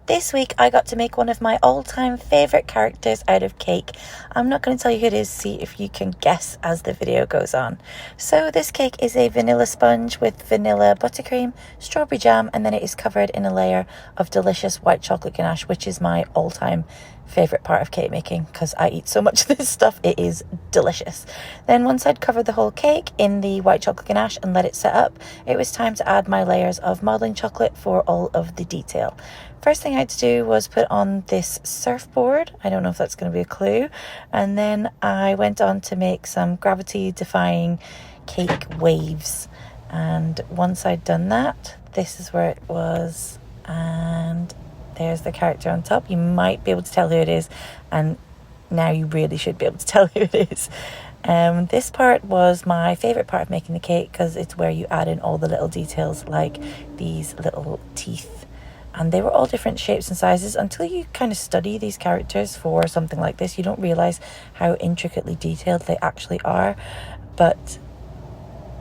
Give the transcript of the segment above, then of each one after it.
This week I got to make one of my all-time favourite characters out of cake. I'm not going to tell you who it is, see if you can guess as the video goes on. So this cake is a vanilla sponge with vanilla buttercream, strawberry jam, and then it is covered in a layer of delicious white chocolate ganache, which is my all-time favourite part of cake making because I eat so much of this stuff. It is delicious. Then once I'd covered the whole cake in the white chocolate ganache and let it set up, it was time to add my layers of modelling chocolate for all of the detail. First thing I had to do was put on this surfboard. I don't know if that's going to be a clue. And then I went on to make some gravity defying cake waves. And once I'd done that, this is where it was. And there's the character on top. You might be able to tell who it is, and now you really should be able to tell who it is. This part was my favourite part of making the cake because it's where you add in all the little details like these little teeth. And they were all different shapes and sizes. Until you kind of study these characters for something like this, you don't realise how intricately detailed they actually are. But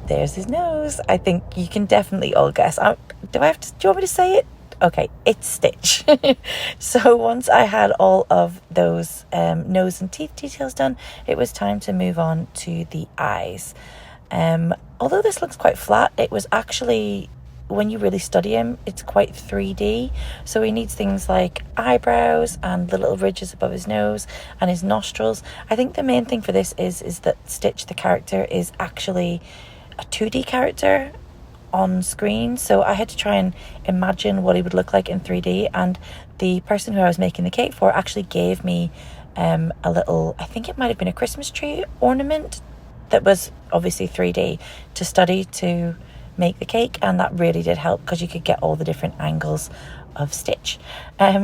there's his nose. I think you can definitely all guess. Do you want me to say it? Okay, it's Stitch. So once I had all of those nose and teeth details done, it was time to move on to the eyes. Although this looks quite flat, it was actually, when you really study him, it's quite 3D. So he needs things like eyebrows and the little ridges above his nose and his nostrils. I think the main thing for this is that Stitch, the character, is actually a 2D character on screen, so I had to try and imagine what he would look like in 3D, and the person who I was making the cake for actually gave me a little, I think it might have been a Christmas tree ornament that was obviously 3D to study to make the cake, and that really did help because you could get all the different angles of Stitch.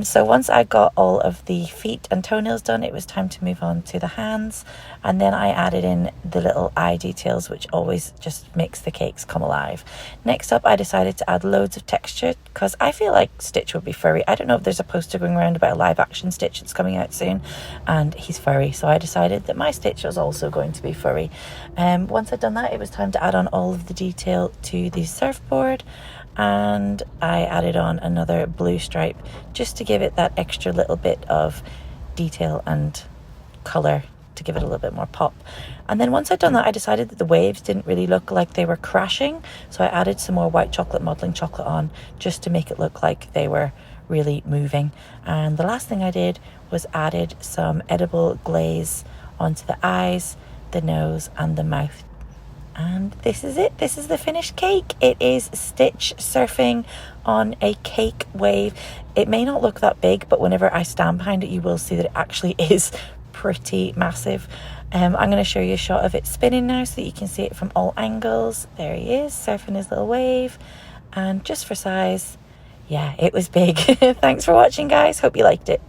So once I got all of the feet and toenails done, it was time to move on to the hands, and then I added in the little eye details, which always just makes the cakes come alive. Next up, I decided to add loads of texture because I feel like Stitch would be furry. I don't know if there's a poster going around about a live action Stitch that's coming out soon, and he's furry, so I decided that my Stitch was also going to be furry. Once I'd done that, it was time to add on all of the detail to the surfboard, and I added on another blue stripe just to give it that extra little bit of detail and colour to give it a little bit more pop. And then once I'd done that, I decided that the waves didn't really look like they were crashing, so I added some more white chocolate modelling chocolate on just to make it look like they were really moving. And the last thing I did was added some edible glaze onto the eyes, the nose and the mouth. And this is it. This is the finished cake. It is Stitch surfing on a cake wave. It may not look that big, but whenever I stand behind it, you will see that it actually is pretty massive. I'm going to show you a shot of it spinning now so that you can see it from all angles. There he is, surfing his little wave. And just for size, yeah, it was big. Thanks for watching, guys. Hope you liked it.